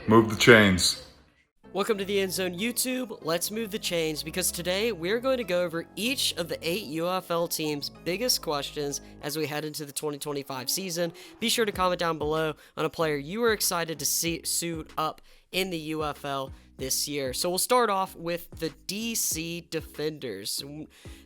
Move the chains. Welcome to the EndZone YouTube. Let's move the chains because today we're going to go over each of the 8 UFL teams' biggest questions as we head into the 2025 season. Be sure to comment down below on a player you were excited to see suit up in the UFL this year. So we'll start off with the DC Defenders.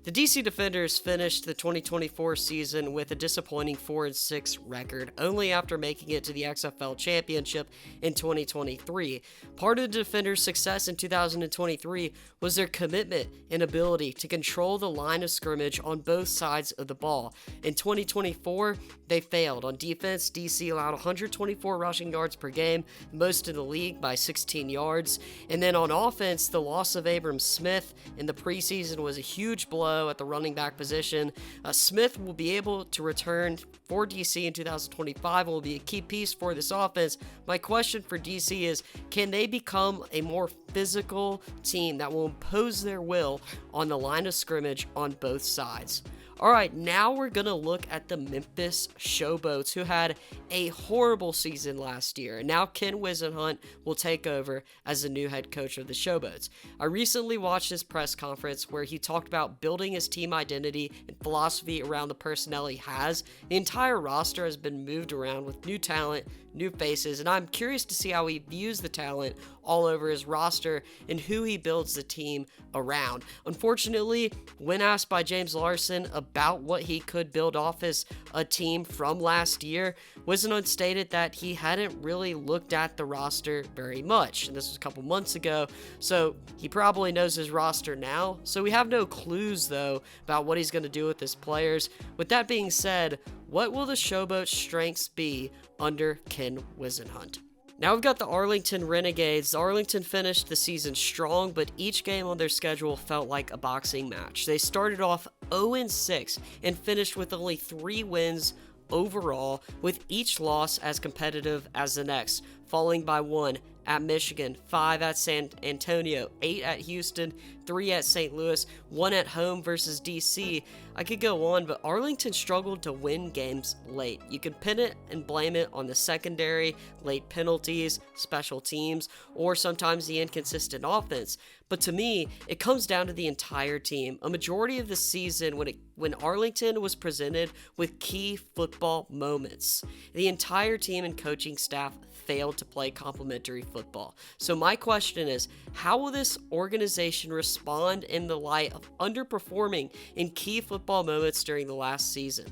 The DC Defenders finished the 2024 season with a disappointing 4-6 record, only after making it to the XFL Championship in 2023. Part of the Defenders' success in 2023 was their commitment and ability to control the line of scrimmage on both sides of the ball. In 2024, they failed. On defense, DC allowed 124 rushing yards per game, most in the league by 16 yards. And then on offense, the loss of Abram Smith in the preseason was a huge blow at the running back position. Smith will be able to return for DC in 2025 and will be a key piece for this offense. My question for DC is, can they become a more physical team that will impose their will on the line of scrimmage on both sides? All right, now we're going to look at the Memphis Showboats, who had a horrible season last year. And now Ken Whisenhunt will take over as the new head coach of the Showboats. I recently watched his press conference where he talked about building his team identity and philosophy around the personnel he has. The entire roster has been moved around with new talent, new faces, and I'm curious to see how he views the talent all over his roster and who he builds the team around. Unfortunately, when asked by James Larson about what he could build off as a team from last year, Whisenhunt stated that he hadn't really looked at the roster very much, and this was a couple months ago, so he probably knows his roster now. So we have no clues, though, about what he's going to do with his players. With that being said, what will the Showboats' strengths be under Ken Whisenhunt? Now we've got the Arlington Renegades. Arlington finished the season strong, but each game on their schedule felt like a boxing match. They started off 0-6 and finished with only 3 wins overall, with each loss as competitive as the next, falling by 1 at Michigan, 5 at San Antonio, 8 at Houston, 3 at St. Louis, 1 at home versus DC. I could go on, but Arlington struggled to win games late. You could pin it and blame it on the secondary, late penalties, special teams, or sometimes the inconsistent offense. But to me, it comes down to the entire team. A majority of the season, when Arlington was presented with key football moments, the entire team and coaching staff failed to play complementary football. So my question is, how will this organization respond in the light of underperforming in key football moments during the last season?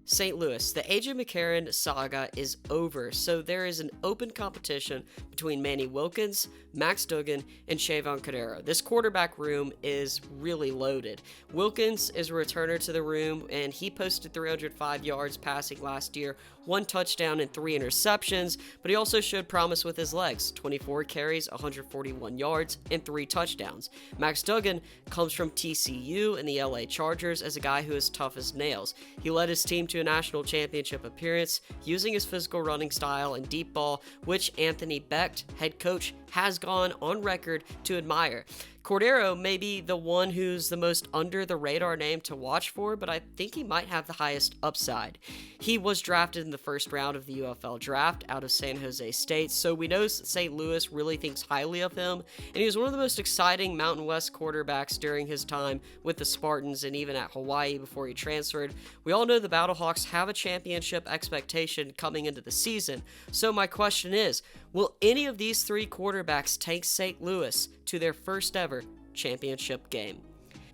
St. Louis, the AJ McCarron saga is over, so there is an open competition between Manny Wilkins, Max Duggan, and Shavon Cordero. This quarterback room is really loaded. Wilkins is a returner to the room, and he posted 305 yards passing last year, 1 touchdown and 3 interceptions, but he also showed promise with his legs, 24 carries, 141 yards, and 3 touchdowns. Max Duggan comes from TCU and the LA Chargers as a guy who is tough as nails. He led his team to a national championship appearance using his physical running style and deep ball, which Anthony Becht, head coach, has gone on record to admire. Cordero may be the one who's the most under the radar name to watch for, but I think he might have the highest upside. He was drafted in the first round of the UFL draft out of San Jose State, so we know St. Louis really thinks highly of him, and he was one of the most exciting Mountain West quarterbacks during his time with the Spartans and even at Hawaii before he transferred. We all know the Battlehawks have a championship expectation coming into the season, so my question is, will any of these 3 quarterbacks take St. Louis to their first ever championship game?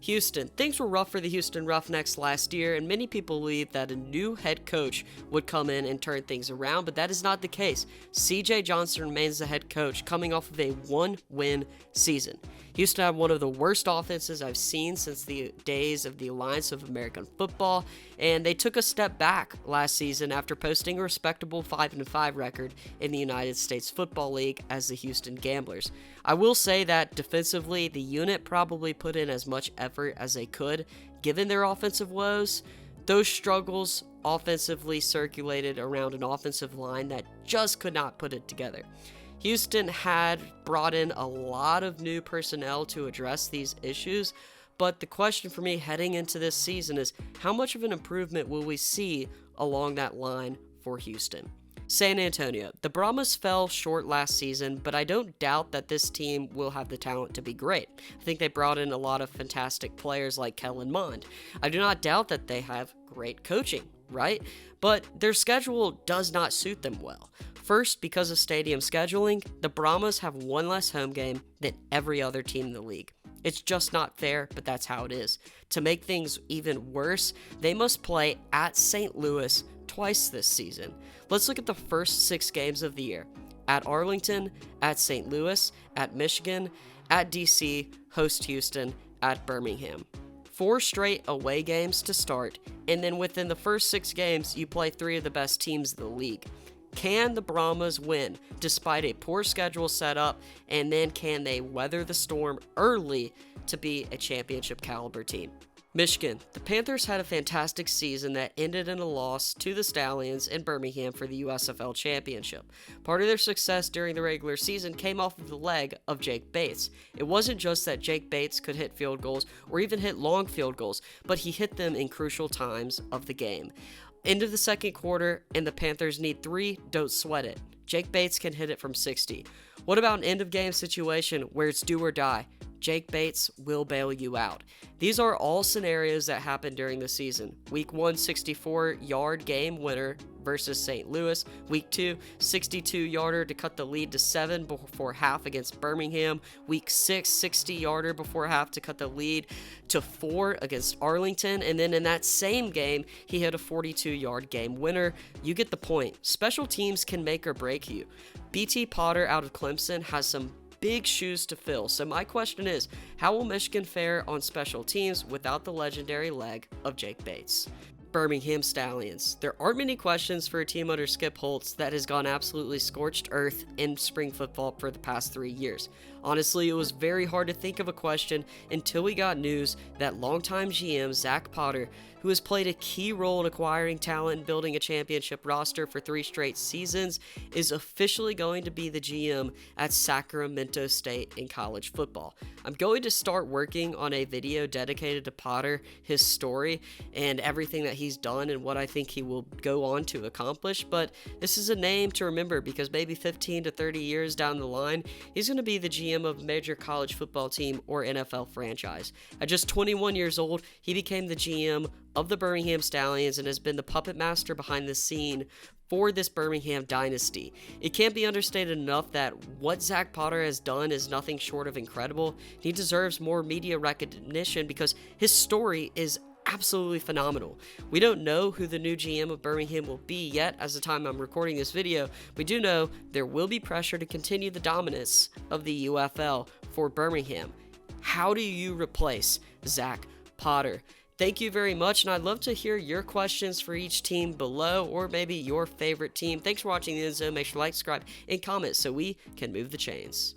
Houston. Things were rough for the Houston Roughnecks last year, and many people believed that a new head coach would come in and turn things around, but that is not the case. CJ Johnson remains the head coach, coming off of a 1-win season. Houston had one of the worst offenses I've seen since the days of the Alliance of American Football, and they took a step back last season after posting a respectable 5-5 record in the United States Football League as the Houston Gamblers. I will say that defensively, the unit probably put in as much effort as they could, given their offensive woes. Those struggles offensively circulated around an offensive line that just could not put it together. Houston had brought in a lot of new personnel to address these issues, but the question for me heading into this season is how much of an improvement will we see along that line for Houston. San Antonio. The Brahmas fell short last season, but I don't doubt that this team will have the talent to be great. I think they brought in a lot of fantastic players like Kellen Mond. I do not doubt that they have great coaching, right? But their schedule does not suit them well. First, because of stadium scheduling, the Brahmas have one less home game than every other team in the league. It's just not fair, but that's how it is. To make things even worse, they must play at St. Louis twice this season. Let's look at the first 6 games of the year. At Arlington, at St. Louis, at Michigan, at DC, host Houston, at Birmingham. 4 straight away games to start, and then within the first 6 games, you play 3 of the best teams in the league. Can the Brahmas win despite a poor schedule setup, and then can they weather the storm early to be a championship caliber team? Michigan. The Panthers had a fantastic season that ended in a loss to the Stallions in Birmingham for the USFL championship. Part of their success during the regular season came off of the leg of Jake Bates. It wasn't just that Jake Bates could hit field goals or even hit long field goals, but he hit them in crucial times of the game. End of the second quarter, and the Panthers need 3, don't sweat it. Jake Bates can hit it from 60. What about an end of game situation where it's do or die? Jake Bates will bail you out. These are all scenarios that happen during the season. Week 1, 64-yard game winner versus St. Louis. Week 2, 62-yarder to cut the lead to 7 before half against Birmingham. Week 6, 60-yarder before half to cut the lead to 4 against Arlington. And then in that same game, he hit a 42-yard game winner. You get the point. Special teams can make or break you. BT Potter out of Clemson has some big shoes to fill. So my question is, how will Michigan fare on special teams without the legendary leg of Jake Bates? Birmingham Stallions. There aren't many questions for a team under Skip Holtz that has gone absolutely scorched earth in spring football for the past 3 years. Honestly, it was very hard to think of a question until we got news that longtime GM Zach Potter, who has played a key role in acquiring talent and building a championship roster for 3 straight seasons, is officially going to be the GM at Sacramento State in college football. I'm going to start working on a video dedicated to Potter, his story, and everything that he's done and what I think he will go on to accomplish, but this is a name to remember because maybe 15 to 30 years down the line, he's going to be the GM of a major college football team or NFL franchise. At just 21 years old, he became the GM of the Birmingham Stallions and has been the puppet master behind the scene for this Birmingham dynasty. It can't be understated enough that what Zach Potter has done is nothing short of incredible. He deserves more media recognition because his story is absolutely phenomenal. We don't know who the new GM of Birmingham will be yet as the time I'm recording this video. We do know there will be pressure to continue the dominance of the UFL for Birmingham. How do you replace Zach Potter? Thank you very much, and I'd love to hear your questions for each team below, or maybe your favorite team. Thanks for watching the EndZone. Make sure to like, subscribe, and comment so we can move the chains.